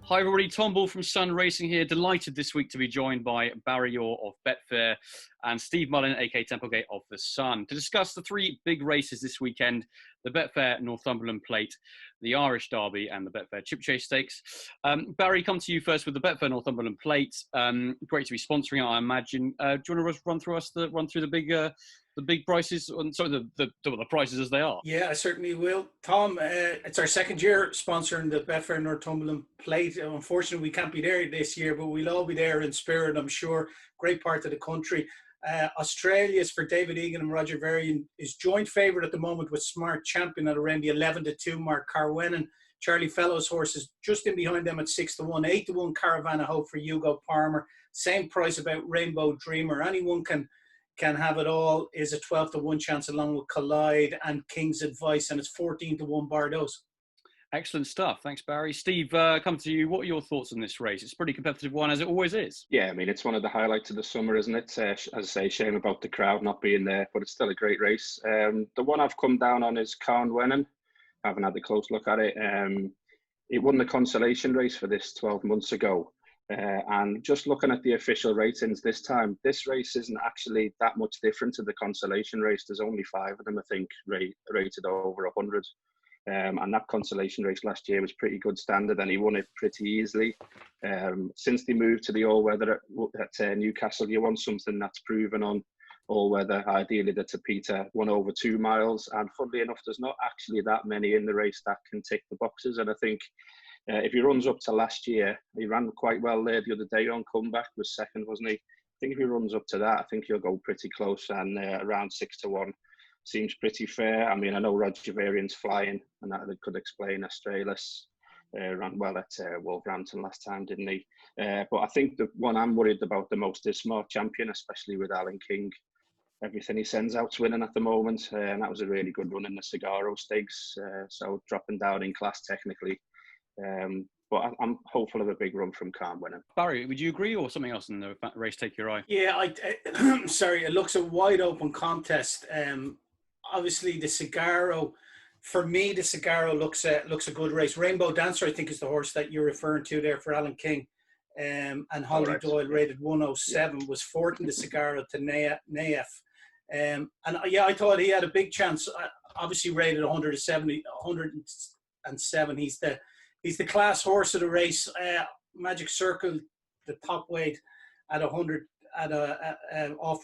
Hi everybody, Tom Ball from Sun Racing here. Delighted this week to be joined by Barry Orr of Betfair and Steve Mullin, aka Templegate of the Sun, to discuss the three big races this weekend: the Betfair Northumberland Plate, the Irish Derby, and the Betfair Chip Chase Stakes. Barry, come to you first with the Betfair Northumberland Plate. Great to be sponsoring it, I imagine. Do you want to run through the big prices, the prices as they are? Yeah, I certainly will. Tom, it's our second year sponsoring the Betfair Northumberland Plate. Unfortunately, we can't be there this year, but we'll all be there in spirit, I'm sure. Great part of the country. Australia's for David Egan and Roger Varian is joint favourite at the moment with Smart Champion at around the 11-2 mark. Carwennan, Charlie Fellow's horse is just in behind them at 6-1. 8-1 Caravan of Hope for Hugo Palmer. Same price about Rainbow Dreamer. Anyone can have it all is a 12-1 chance along with Collide and King's Advice, and it's 14-1 Bardos. Excellent stuff. Thanks, Barry. Steve, come to you. What are your thoughts on this race? It's a pretty competitive one, as it always is. Yeah, I mean, it's one of the highlights of the summer, isn't it? As I say, shame about the crowd not being there, but it's still a great race. The one I've come down on is Carwennan. I haven't had a close look at it. It won the consolation race for this 12 months ago. And just looking at the official ratings this time, this race isn't actually that much different to the consolation race. There's only 5 of them, I think, rated over 100. And that consolation race last year was pretty good standard, and he won it pretty easily. Since they moved to the all-weather at Newcastle, you want something that's proven on all-weather, ideally the Tapita, 1 over 2 miles. And funnily enough, there's not actually that many in the race that can tick the boxes. And I think if he runs up to last year, he ran quite well there the other day on comeback, was second, wasn't he? I think if he runs up to that, I think he'll go pretty close, and around 6-1 seems pretty fair. I mean, I know Roger Varian's flying, and that could explain Australis. Ran well at Wolverhampton last time, didn't he? But I think the one I'm worried about the most is Smart Champion, especially with Alan King. Everything he sends out's winning at the moment, and that was a really good run in the Cigaro Stakes. So dropping down in class technically. But I'm hopeful of a big run from Carwennan. Barry, would you agree, or something else in the race take your eye? Yeah, sorry, it looks a wide open contest. Obviously, the Cigaro, for me, the Cigaro looks a good race. Rainbow Dancer, I think, is the horse that you're referring to there for Alan King. And Holly Doyle, rated 107, was fourth in the Cigaro to Naef. And yeah, I thought he had a big chance. Obviously, rated 107. He's the class horse of the race. Magic Circle, the top weight at 100,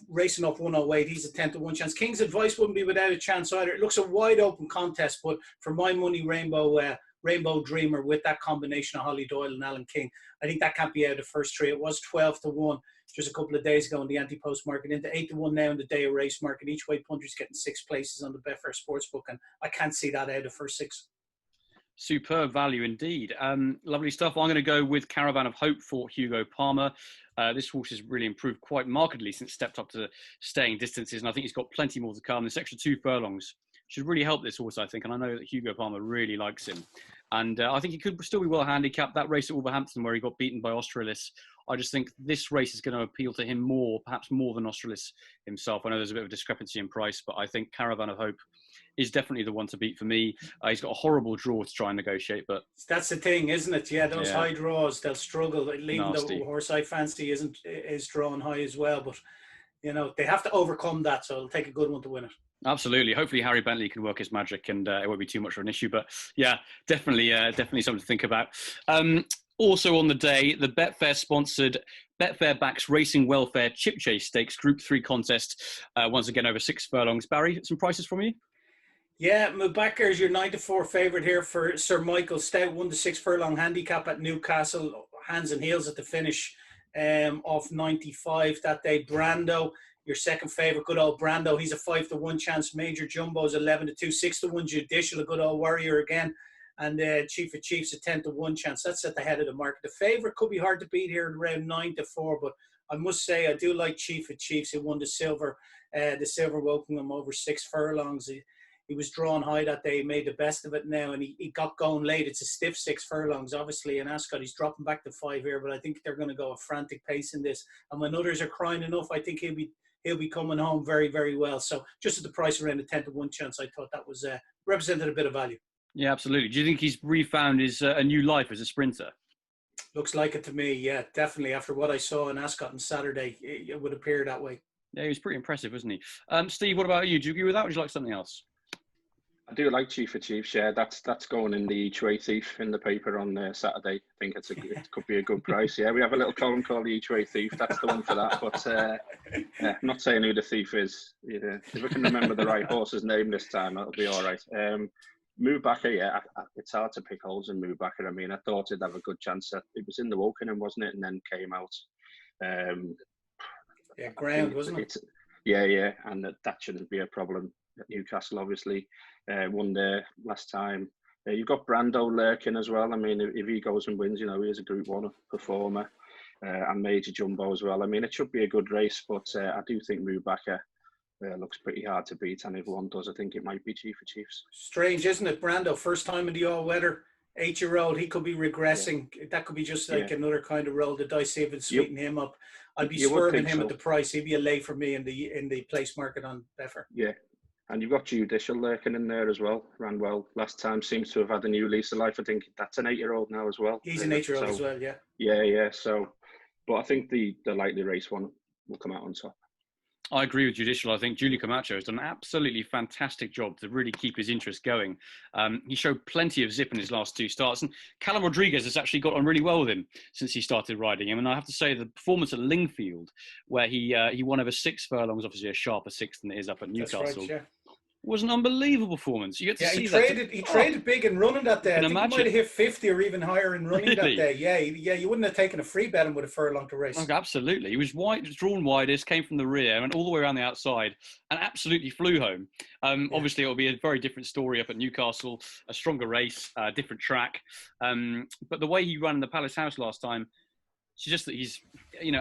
racing off 108. He's a 10-1 chance. King's Advice wouldn't be without a chance either. It looks a wide open contest, but for my money, Rainbow Dreamer with that combination of Holly Doyle and Alan King, I think that can't be out of the first three. It was 12-1 just a couple of days ago in the anti-post market, into 8-1 now in the day of race market. Each way punter's getting 6 places on the Betfair Sportsbook, and I can't see that out of the first 6. Superb value indeed. Lovely stuff. I'm going to go with Caravan of Hope for Hugo Palmer. This horse has really improved quite markedly since stepped up to staying distances, and I think he's got plenty more to come. This extra 2 furlongs should really help this horse, I think, and I know that Hugo Palmer really likes him. And I think he could still be well handicapped. That race at Wolverhampton where he got beaten by Australis, I just think this race is going to appeal to him more, perhaps more than Australis himself. I know there's a bit of a discrepancy in price, but I think Caravan of Hope is definitely the one to beat for me. He's got a horrible draw to try and negotiate, but that's the thing, isn't it? Yeah, those high draws, they'll struggle. Even though the horse I fancy is drawn high as well, but you know they have to overcome that. So it'll take a good one to win it. Absolutely. Hopefully Harry Bentley can work his magic, and it won't be too much of an issue. But yeah, definitely something to think about. Also on the day, the Betfair sponsored Betfair Backs Racing Welfare Chip Chase Stakes Group 3 contest. Once again, over 6 furlongs. Barry, some prices from you? Yeah, Mubakar is your 9-4 favourite here for Sir Michael Stout. 1-6 furlong handicap at Newcastle. Hands and heels at the finish off 95 that day. Brando, your second favourite, good old Brando. He's a 5-1 chance. Major Jumbo's 11-2. 6-1 Judicial, a good old warrior again. And Chief of Chiefs, a 10-1 chance. That's at the head of the market. The favourite could be hard to beat here at around 9-4, but I must say I do like Chief of Chiefs. He won the silver Wokingham over 6 furlongs. He was drawn high that day. He made the best of it now, and he got going late. It's a stiff 6 furlongs, obviously. And Ascot, he's dropping back to 5 here, but I think they're going to go a frantic pace in this. And when others are crying enough, I think he'll be coming home very, very well. So just at the price around a 10-1 chance, I thought that was represented a bit of value. Yeah, absolutely. Do you think he's refound his a new life as a sprinter? Looks like it to me. Yeah, definitely. After what I saw in Ascot on Saturday, it would appear that way. Yeah, he was pretty impressive, wasn't he? Steve, what about you? Do you agree with that, or would you like something else? I do like Chief of Chiefs. Yeah, that's going in the each way thief in the paper on Saturday. I think it could be a good price. Yeah, we have a little column called the each way thief. That's the one for that. But I'm not saying who the thief is. Yeah, if we can remember the right horse's name this time, that'll be all right. Movebacker, yeah, it's hard to pick holes in Movebacker. I mean, I thought it'd have a good chance. It was in the Wokingham, wasn't it? And then came out. Yeah, ground, wasn't it? Yeah, and that shouldn't be a problem at Newcastle, obviously. Won there last time. You've got Brando lurking as well. I mean, if he goes and wins, he is a Group 1 performer. And Major Jumbo as well. I mean, it should be a good race, but I do think Movebacker looks pretty hard to beat. And if one does, I think it might be Chief of Chiefs. Strange, isn't it? Brando, first time in the all-weather, 8-year-old, he could be regressing. Yeah. That could be just like another kind of roll the dice, see if it sweeten him up. I'd be swerving him at the price. He'd be a lay for me in the place market on Betfair. Yeah. And you've got Judicial lurking in there as well. Ran well last time. Seems to have had a new lease of life. I think that's an 8-year-old now as well. He's an 8-year-old as well, yeah. Yeah. So, but I think the likely race one will come out on top. I agree with Judicial. I think Julio Camacho has done an absolutely fantastic job to really keep his interest going. He showed plenty of zip in his last 2 starts. And Callum Rodriguez has actually got on really well with him since he started riding him. And I have to say the performance at Lingfield, where he won over 6 furlongs, obviously a sharper 6 than it is up at Newcastle. That's right, yeah. Was an unbelievable performance. You get to see he traded big in running that day. I think he might have hit 50 or even higher in running that day. Yeah, you wouldn't have taken a free bet him with a furlong to race. Oh, absolutely. He was drawn widest, came from the rear, went all the way around the outside, and absolutely flew home. Obviously, it'll be a very different story up at Newcastle, a stronger race, different track. But the way he ran the Palace House last time suggests that he's,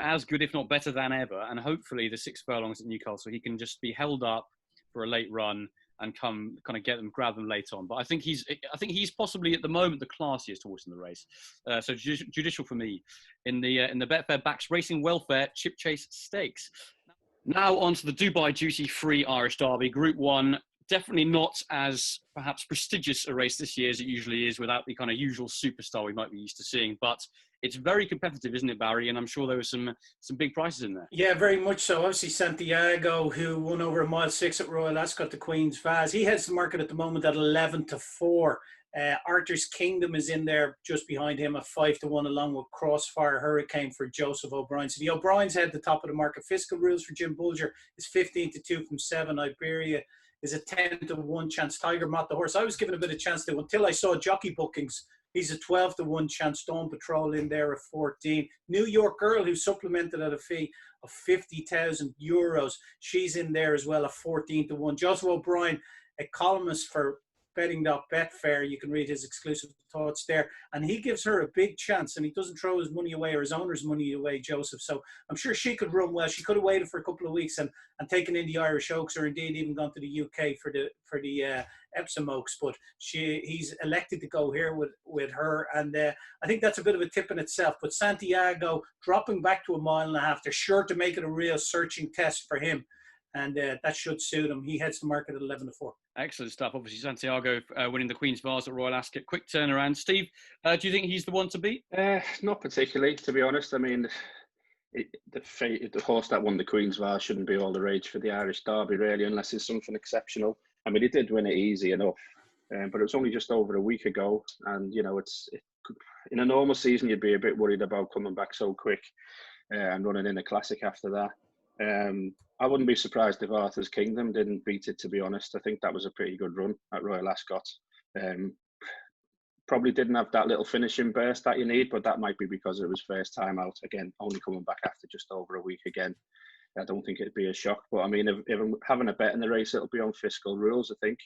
as good, if not better than ever. And hopefully, the 6 furlongs at Newcastle, he can just be held up for a late run and grab them late on. But I think he's possibly at the moment the classiest horse in the race. So Judicial for me in the Betfair Backs Racing Welfare Chip Chase Stakes. Now on to the Dubai Duty Free Irish Derby Group 1. Definitely not as perhaps prestigious a race this year as it usually is, without the kind of usual superstar we might be used to seeing. But it's very competitive, isn't it, Barry? And I'm sure there were some big prices in there. Yeah, very much so. Obviously, Santiago, who won over a mile 6 at Royal Ascot, the Queen's Vase. He heads the market at the moment at 11-4. Arthur's Kingdom is in there just behind him at 5-1, along with Crossfire Hurricane for Joseph O'Brien. So the O'Briens head the top of the market. Fiscal Rules for Jim Bulger is 15-2 from 7. Iberia is a 10-1 chance. Tiger Mott, the horse I was given a bit of chance to until I saw jockey bookings. He's a 12-1 chance. Dawn Patrol in there at 14. New York Girl, who supplemented at a fee of €50,000. She's in there as well at 14-1. Joseph O'Brien, a columnist for betting.betfair. You can read his exclusive thoughts there. And he gives her a big chance, and he doesn't throw his money away or his owner's money away, Joseph. So I'm sure she could run well. She could have waited for a couple of weeks and taken in the Irish Oaks, or indeed even gone to the UK for the Epsom Oaks. But he's elected to go here with her. And I think that's a bit of a tip in itself. But Santiago dropping back to 1.5 miles, they're sure to make it a real searching test for him. And that should suit him. He heads the market at 11-4. Excellent stuff. Obviously, Santiago winning the Queen's Vase at Royal Ascot. Quick turnaround. Steve, do you think he's the one to beat? Not particularly, to be honest. I mean, the horse that won the Queen's Vase shouldn't be all the rage for the Irish Derby, really, unless it's something exceptional. I mean, he did win it easy enough, but it was only just over a week ago. And, in a normal season, you'd be a bit worried about coming back so quick and running in a classic after that. I wouldn't be surprised if Arthur's Kingdom didn't beat it, to be honest. I think that was a pretty good run at Royal Ascot. Probably didn't have that little finishing burst that you need, but that might be because it was first time out. Again, only coming back after just over a week again. I don't think it'd be a shock. But I mean, if I'm having a bet in the race, it'll be on Fiscal Rules, I think.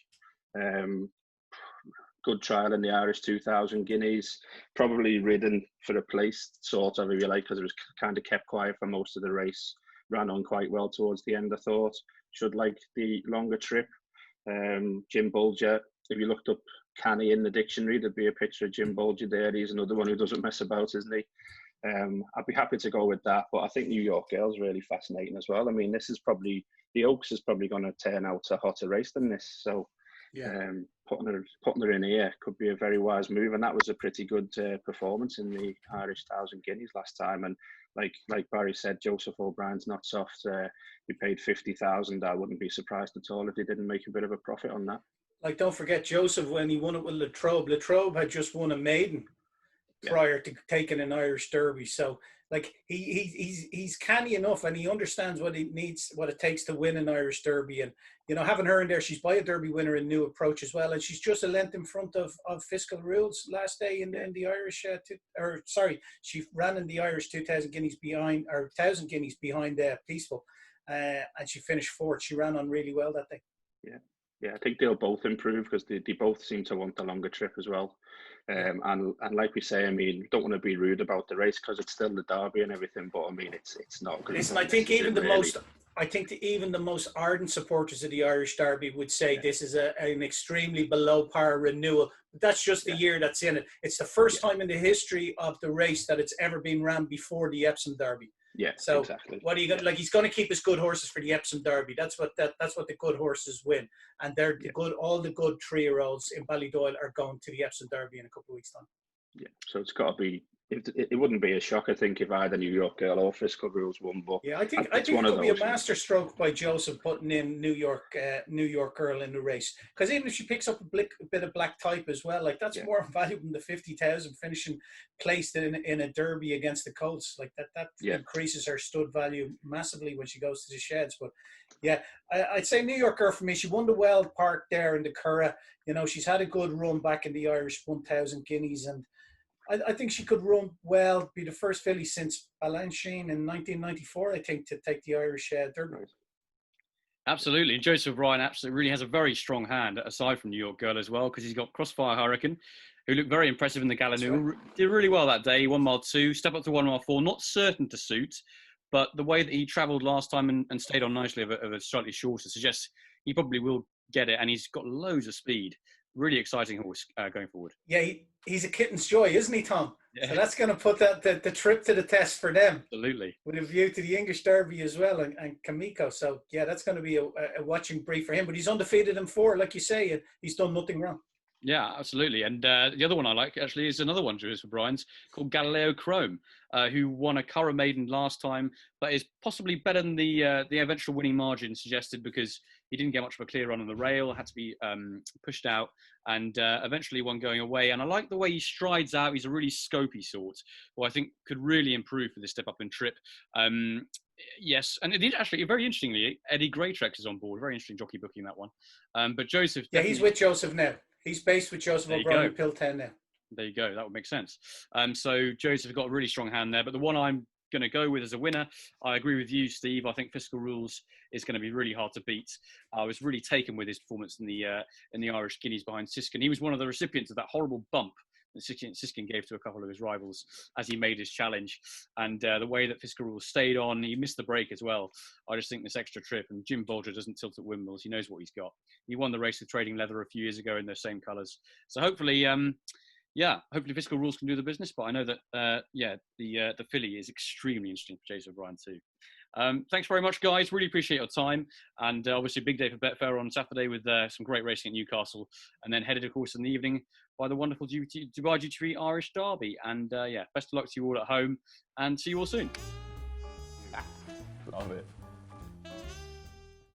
Good trial in the Irish 2,000 guineas. Probably ridden for a place, sort of, if you like, because it was kind of kept quiet for most of the race. Ran on quite well towards the end, I thought. Should like the longer trip. Jim Bulger, if you looked up Canny in the dictionary, there'd be a picture of Jim Bulger there. He's another one who doesn't mess about, isn't he? I'd be happy to go with that, but I think New York Girl's really fascinating as well. I mean, the Oaks is probably going to turn out a hotter race than this. So putting her in here could be a very wise move, and that was a pretty good performance in the Irish 1,000 Guineas last time. And like Barry said, Joseph O'Brien's not soft. He paid 50,000. I wouldn't be surprised at all if he didn't make a bit of a profit on that. Like, don't forget Joseph when he won it with Latrobe. Latrobe had just won a maiden prior to taking an Irish Derby. So like he's canny enough, and he understands what it takes to win an Irish Derby. And you know, having her in there, she's by a Derby winner in New Approach as well, and she's just a length in front of Fiscal Rules last day in the Irish. She ran in the Irish 2,000 Guineas behind, or 1,000 Guineas behind Peaceful, and she finished fourth. She ran on really well that day. Yeah, I think they'll both improve because they both seem to want the longer trip as well. And like we say, I mean, don't want to be rude about the race because it's still the Derby and everything, but I mean, it's not good. Listen, I think even the most ardent supporters of the Irish Derby would say this is an extremely below par renewal. But that's just the year that's in it. It's the first time in the history of the race that it's ever been ran before the Epsom Derby. Yeah, so exactly. What are you going like? He's going to keep his good horses for the Epsom Derby. That's what the good horses win, and they're the good. All the good 3-year-olds in Ballydoyle are going to the Epsom Derby in a couple of weeks' time. Yeah, so it's got to be. It wouldn't be a shock, I think, if either New York Girl or Fiscal Rules won. But yeah, I think it could be a master stroke by Joseph putting in New York Girl in the race, because even if she picks up a bit of black type as well, like that's more valuable than the 50,000 finishing placed in a Derby against the Colts. Like that increases her stud value massively when she goes to the sheds. But yeah, I'd say New York Girl for me. She won the Wild Park there in the Curragh. You know, she's had a good run back in the Irish 1,000 Guineas, and I think she could run well, be the first filly since Balanchine in 1994, I think, to take the Irish Derby. Absolutely. And Joseph O'Brien absolutely really has a very strong hand, aside from New York Girl as well, because he's got Crossfire Hurricane, who looked very impressive in the Galileo. Right. Did really well that day. 1 mile 2, step up to 1 mile 4, not certain to suit, but the way that he travelled last time and stayed on nicely of a slightly shorter suggests he probably will get it, and he's got loads of speed. Really exciting horse going forward. Yeah, he's a kitten's joy, isn't he, Tom? Yeah. So that's going to put the trip to the test for them. Absolutely. With a view to the English Derby as well and Kamiko. So, yeah, that's going to be a watching brief for him. But he's undefeated in 4, like you say, and he's done nothing wrong. Yeah, absolutely. And the other one I like, actually, is another one, Joseph O'Brien's, called Galileo Chrome, who won a Curragh Maiden last time, but is possibly better than the eventual winning margin suggested, because he didn't get much of a clear run on the rail, had to be pushed out, and eventually one going away. And I like the way he strides out. He's a really scopy sort, who I think could really improve for this step up in trip. Yes, and it actually, very interestingly, Eddie Greytrex is on board. Very interesting jockey booking that one. But Joseph... Yeah, he's with Joseph now. He's based with Joseph O'Brien in Piltown now. There you go. That would make sense. So Joseph got a really strong hand there. But the one I'm going to go with as a winner, I agree with you, Steve. I think Fiscal Rules is going to be really hard to beat. I was really taken with his performance in the Irish Guineas behind Siskin. He was one of the recipients of that horrible bump that Siskin gave to a couple of his rivals as he made his challenge. And the way that Fiscal Rules stayed on, he missed the break as well. I just think this extra trip, and Jim Bolger doesn't tilt at windmills. He knows what he's got. He won the race with Trading Leather a few years ago in those same colours. So hopefully, hopefully Fiscal Rules can do the business. But I know that, the filly is extremely interesting for Joseph O'Brien too. Thanks very much, guys. Really appreciate your time. And obviously, a big day for Betfair on Saturday with some great racing at Newcastle. And then headed, of course, in the evening by the wonderful Dubai Duty-Free Irish Derby. And best of luck to you all at home. And see you all soon. Love it.